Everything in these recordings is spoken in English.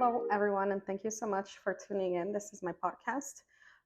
Hello, everyone, and thank you so much for tuning in. This is my podcast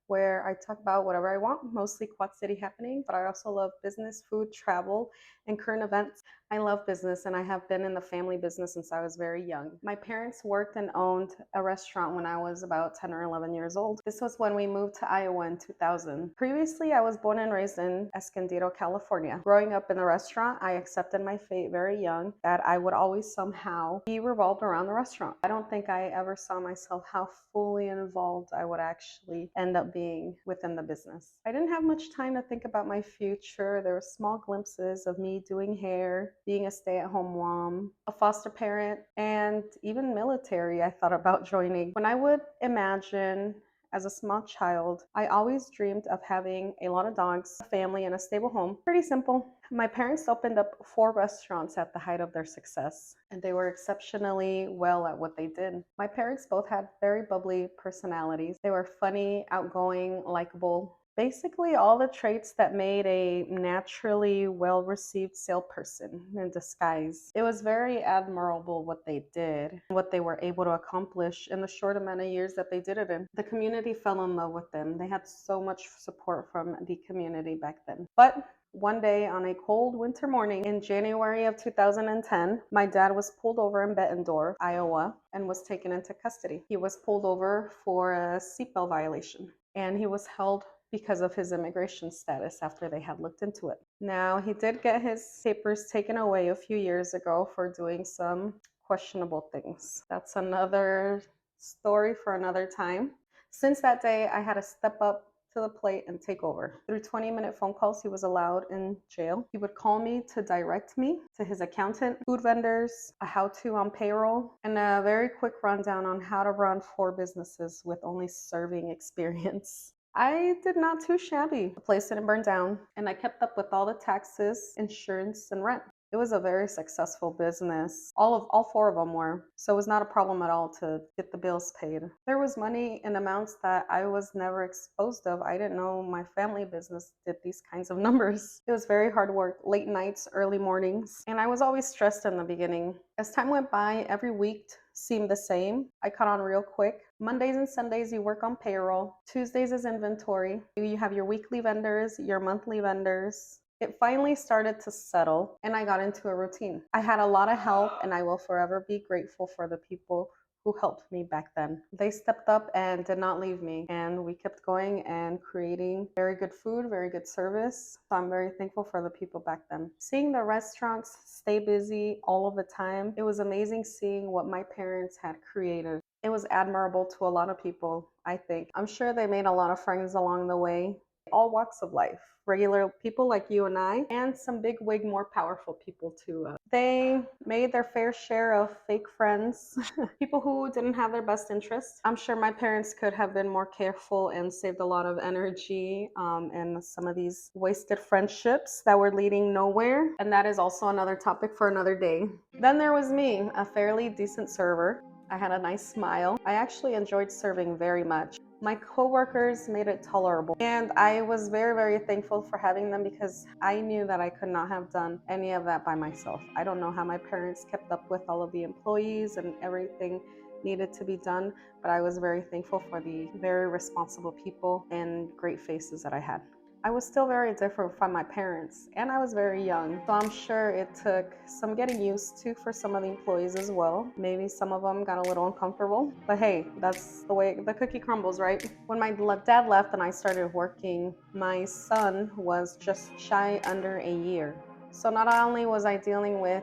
where I talk about whatever I want, mostly Quad City happening, but I also love business, food, travel, and current events. I love business, and I have been in the family business since I was very young. My parents worked and owned a restaurant when I was about 10 or 11 years old. This was when we moved to Iowa in 2000. Previously, I was born and raised in Escondido, California. Growing up in the restaurant, I accepted my fate very young that I would always somehow be revolved around the restaurant. I don't think I ever saw myself how fully involved I would actually end up being within the business. I didn't have much time to think about my future. There were small glimpses of me doing hair, being a stay-at-home mom, a foster parent, and even military I thought about joining. When I would imagine as a small child, I always dreamed of having a lot of dogs, a family, and a stable home. Pretty simple. My parents opened up 4 restaurants at the height of their success, and they were exceptionally well at what they did. My parents both had very bubbly personalities. They were funny, outgoing, likable. Basically, all the traits that made a naturally well-received salesperson in disguise. It was very admirable what they did, what they were able to accomplish in the short amount of years that they did it in. The community fell in love with them. They had so much support from the community back then. But one day on a cold winter morning in January of 2010, my dad was pulled over in Bettendorf, Iowa, and was taken into custody. He was pulled over for a seatbelt violation, and he was held because of his immigration status after they had looked into it. Now, he did get his papers taken away a few years ago for doing some questionable things. That's another story for another time. Since that day, I had to step up to the plate and take over. Through 20-minute phone calls, he was allowed in jail. He would call me to direct me to his accountant, food vendors, a how-to on payroll, and a very quick rundown on how to run 4 businesses with only serving experience. I did not too shabby. The place didn't burn down, and I kept up with all the taxes, insurance, and rent. It was a very successful business. All 4 of them were. So it was not a problem at all to get the bills paid. There was money in amounts that I was never exposed of. I didn't know my family business did these kinds of numbers. It was very hard work, late nights, early mornings, and I was always stressed in the beginning. As time went by, every week seemed the same. I caught on real quick. Mondays and Sundays, you work on payroll. Tuesdays is inventory. You have your weekly vendors, your monthly vendors. It finally started to settle, and I got into a routine. I had a lot of help, and I will forever be grateful for the people who helped me back then. They stepped up and did not leave me, and we kept going and creating very good food, very good service. So I'm very thankful for the people back then. Seeing the restaurants stay busy all of the time, it was amazing seeing what my parents had created. It was admirable to a lot of people, I think. I'm sure they made a lot of friends along the way, all walks of life. Regular people like you and I, and some big wig, more powerful people too. They made their fair share of fake friends, people who didn't have their best interests. I'm sure my parents could have been more careful and saved a lot of energy and some of these wasted friendships that were leading nowhere. And that is also another topic for another day. Then there was me, a fairly decent server. I had a nice smile. I actually enjoyed serving very much. My coworkers made it tolerable, and I was very, very thankful for having them because I knew that I could not have done any of that by myself. I don't know how my parents kept up with all of the employees and everything needed to be done, but I was very thankful for the very responsible people and great faces that I had. I was still very different from my parents, and I was very young, so I'm sure it took some getting used to for some of the employees as well. Maybe some of them got a little uncomfortable, but hey, that's the way the cookie crumbles, right? When my dad left and I started working, my son was just shy under a year. So not only was I dealing with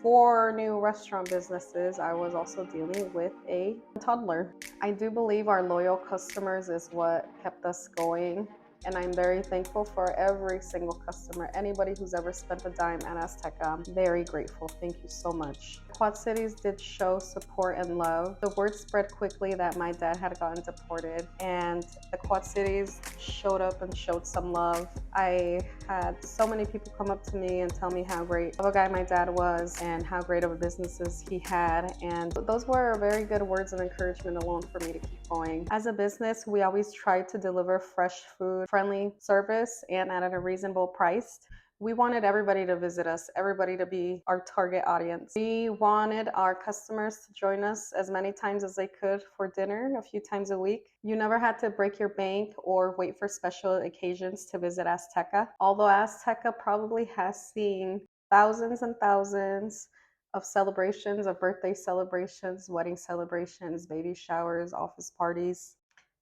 4 new restaurant businesses, I was also dealing with a toddler. I do believe our loyal customers is what kept us going. And I'm very thankful for every single customer, anybody who's ever spent a dime at Azteca. I'm very grateful. Thank you so much. Quad Cities did show support and love. The word spread quickly that my dad had gotten deported, and the Quad Cities showed up and showed some love. I had so many people come up to me and tell me how great of a guy my dad was and how great of a businesses he had, and those were very good words of encouragement alone for me to keep going. As a business, we always try to deliver fresh food, friendly service, and at a reasonable price. We wanted everybody to visit us, everybody to be our target audience. We wanted our customers to join us as many times as they could for dinner, a few times a week. You never had to break your bank or wait for special occasions to visit Azteca. Although Azteca probably has seen thousands and thousands of celebrations, of birthday celebrations, wedding celebrations, baby showers, office parties,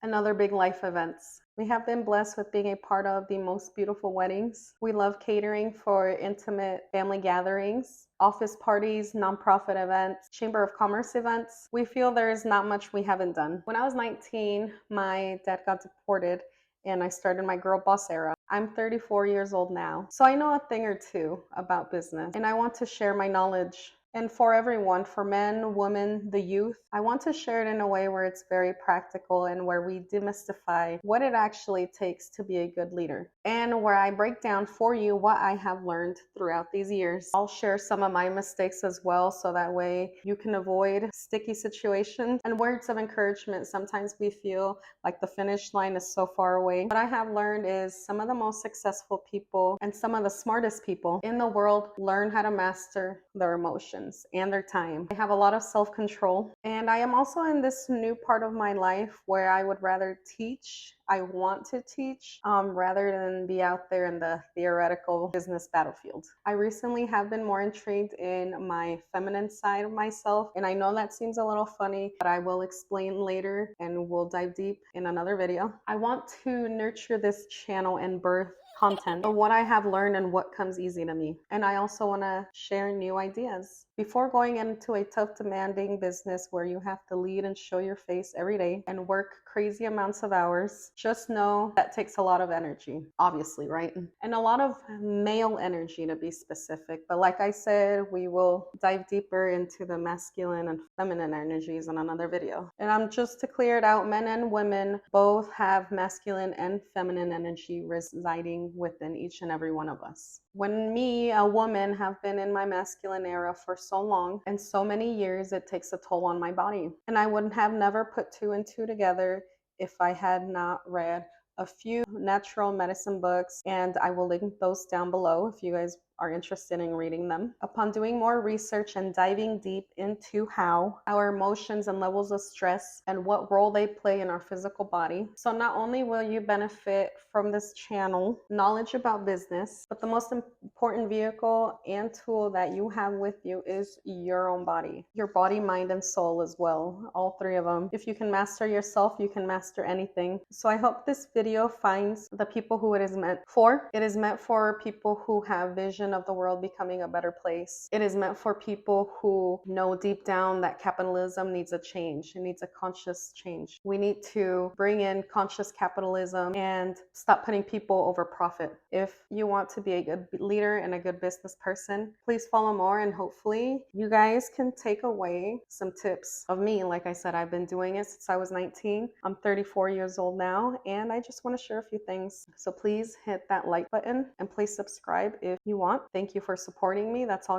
and other big life events. We have been blessed with being a part of the most beautiful weddings. We love catering for intimate family gatherings, office parties, nonprofit events, Chamber of Commerce events. We feel there is not much we haven't done. When I was 19, my dad got deported and I started my girl boss era. I'm 34 years old now, so I know a thing or two about business, and I want to share my knowledge. And for everyone, for men, women, the youth, I want to share it in a way where it's very practical and where we demystify what it actually takes to be a good leader, and where I break down for you what I have learned throughout these years. I'll share some of my mistakes as well, so that way you can avoid sticky situations and words of encouragement. Sometimes we feel like the finish line is so far away. What I have learned is some of the most successful people and some of the smartest people in the world learn how to master their emotions and their time. I have a lot of self-control, and I am also in this new part of my life where I would rather teach. I want to teach rather than be out there in the theoretical business battlefield. I recently have been more intrigued in my feminine side of myself, and I know that seems a little funny, but I will explain later and we'll dive deep in another video. I want to nurture this channel and birth content of what I have learned and what comes easy to me. And I also want to share new ideas. Before going into a tough, demanding business where you have to lead and show your face every day and work crazy amounts of hours, just know that takes a lot of energy, obviously, right? And a lot of male energy, to be specific. But like I said, we will dive deeper into the masculine and feminine energies in another video. And just to clear it out, men and women both have masculine and feminine energy residing within each and every one of us. When me, a woman, have been in my masculine era for so long and so many years, it takes a toll on my body. And I would have never put two and two together if I had not read a few natural medicine books, and I will link those down below if you guys are interested in reading them. Upon doing more research and diving deep into how our emotions and levels of stress and what role they play in our physical body. So not only will you benefit from this channel, knowledge about business, but the most important vehicle and tool that you have with you is your own body. Your body, mind, and soul as well. All three of them. If you can master yourself, you can master anything. So I hope this video finds the people who it is meant for. It is meant for people who have vision of the world becoming a better place. It is meant for people who know deep down that capitalism needs a change. It needs a conscious change. We need to bring in conscious capitalism and stop putting people over profit. If you want to be a good leader and a good business person, please follow more, and hopefully you guys can take away some tips of me. Like I said, I've been doing it since I was 19. I'm 34 years old now, and I just want to share a few things. So please hit that like button and please subscribe if you want. Thank you for supporting me. That's all